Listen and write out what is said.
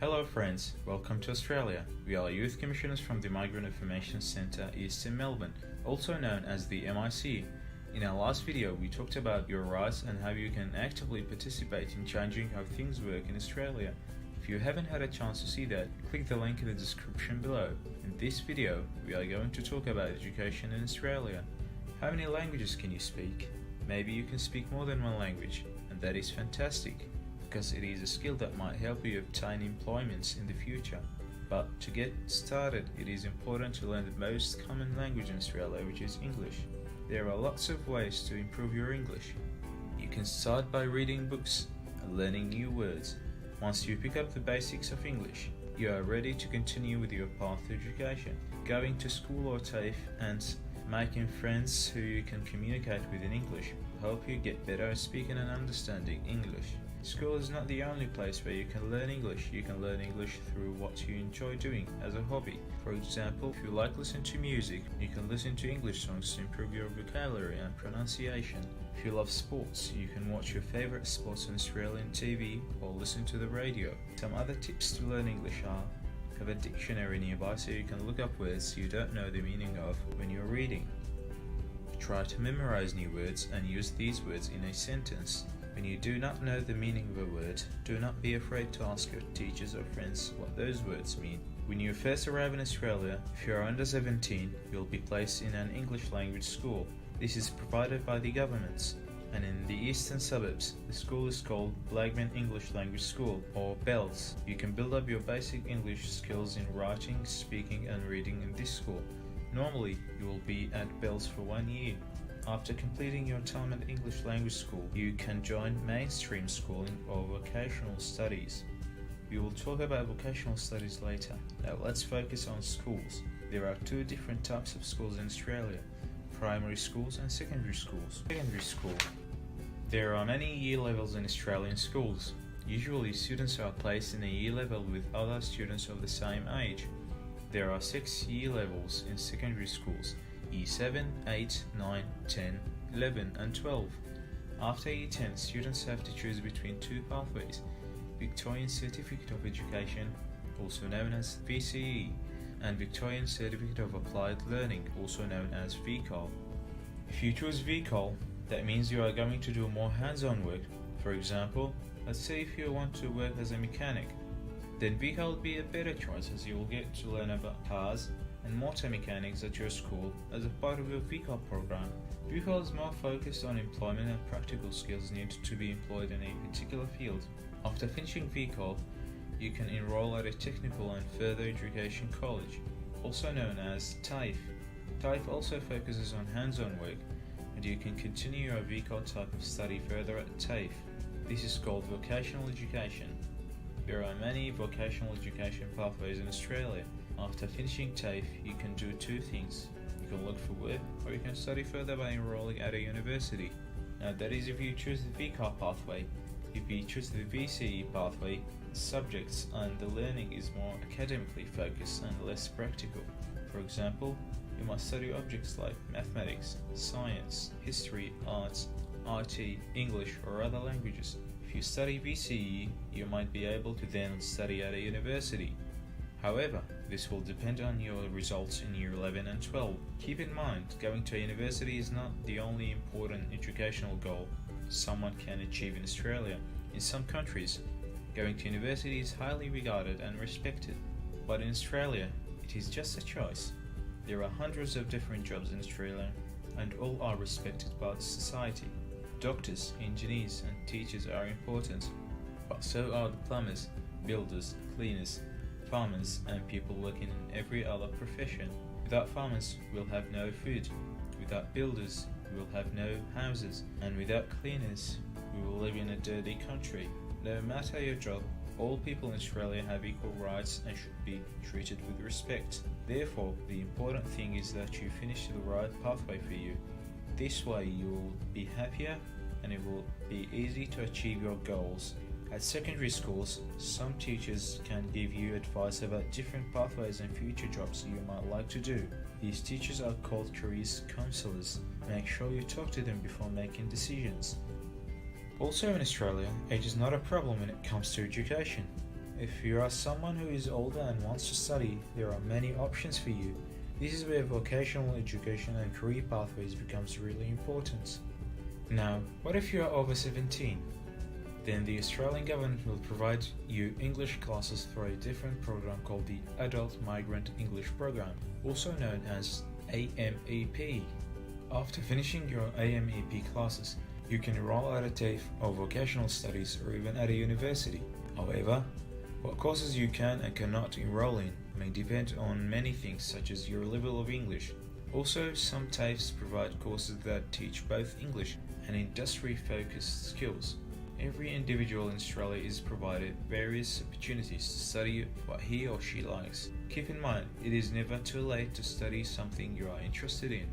Hello friends, welcome to Australia. We are Youth Commissioners from the Migrant Information Centre, Eastern Melbourne, also known as the MIC. In our last video, we talked about your rights and how you can actively participate in changing how things work in Australia. If you haven't had a chance to see that, click the link in the description below. In this video, we are going to talk about education in Australia. How many languages can you speak? Maybe you can speak more than one language, and that is fantastic, because it is a skill that might help you obtain employments in the future. But to get started, it is important to learn the most common language in Australia, which is English. There are lots of ways to improve your English. You can start by reading books and learning new words. Once you pick up the basics of English, you are ready to continue with your path to education, going to school or TAFE and making friends who you can communicate with in English will help you get better at speaking and understanding English. School is not the only place where you can learn English. You can learn English through what you enjoy doing as a hobby. For example, if you like listening to music, you can listen to English songs to improve your vocabulary and pronunciation. If you love sports, you can watch your favorite sports on Australian TV or listen to the radio. Some other tips to learn English are: have a dictionary nearby so you can look up words you don't know the meaning of when you're reading. Try to memorize new words and use these words in a sentence. When you do not know the meaning of a word, do not be afraid to ask your teachers or friends what those words mean. When you first arrive in Australia, if you are under 17, you'll be placed in an English language school. This is provided by the government, and in the eastern suburbs, the school is called Migrant English Language School, or BELS. You can build up your basic English skills in writing, speaking and reading in this school. Normally, you will be at BELS for 1 year. After completing your time at English language school, you can join mainstream schooling or vocational studies. We will talk about vocational studies later. Now let's focus on schools. There are two different types of schools in Australia: primary schools and secondary schools. Secondary school. There are many year levels in Australian schools. Usually students are placed in a year level with other students of the same age. There are 6 year levels in secondary schools: Year 7, 8, 9, 10, 11 and 12. After Year 10, students have to choose between two pathways: Victorian Certificate of Education, also known as VCE, and Victorian Certificate of Applied Learning, also known as VCAL. If you choose VCAL, that means you are going to do more hands-on work. For example, let's say if you want to work as a mechanic, then VCAL will be a better choice, as you will get to learn about cars and motor mechanics at your school as a part of your VCAL program. VCAL is more focused on employment and practical skills needed to be employed in a particular field. After finishing VCAL, you can enroll at a technical and further education college, also known as TAFE. TAFE also focuses on hands-on work, and you can continue your VCAL type of study further at TAFE. This is called vocational education. There are many vocational education pathways in Australia. After finishing TAFE, you can do two things. You can look for work, or you can study further by enrolling at a university. Now that is if you choose the VCAL pathway. If you choose the VCE pathway, the subjects and the learning is more academically focused and less practical. For example, you must study objects like mathematics, science, history, arts, IT, English or other languages. If you study VCE, you might be able to then study at a university. However, this will depend on your results in Year 11 and 12. Keep in mind, going to a university is not the only important educational goal someone can achieve in Australia. In some countries, going to university is highly regarded and respected, but in Australia, it is just a choice. There are hundreds of different jobs in Australia, and all are respected by the society. Doctors, engineers and teachers are important, but so are the plumbers, builders, cleaners, farmers and people working in every other profession. Without farmers, we'll have no food. Without builders, we will have no houses. And without cleaners, we will live in a dirty country. No matter your job, all people in Australia have equal rights and should be treated with respect. Therefore, the important thing is that you finish the right pathway for you. This way you will be happier and it will be easy to achieve your goals. At secondary schools, some teachers can give you advice about different pathways and future jobs you might like to do. These teachers are called careers counsellors. Make sure you talk to them before making decisions. Also in Australia, age is not a problem when it comes to education. If you are someone who is older and wants to study, there are many options for you. This is where vocational education and career pathways becomes really important. Now, what if you are over 17? Then the Australian government will provide you English classes through a different program called the Adult Migrant English Program, also known as AMEP. After finishing your AMEP classes, you can enroll at a TAFE or vocational studies or even at a university. However, what courses you can and cannot enroll in may depend on many things such as your level of English. Also, some TAFEs provide courses that teach both English and industry-focused skills. Every individual in Australia is provided various opportunities to study what he or she likes. Keep in mind, it is never too late to study something you are interested in.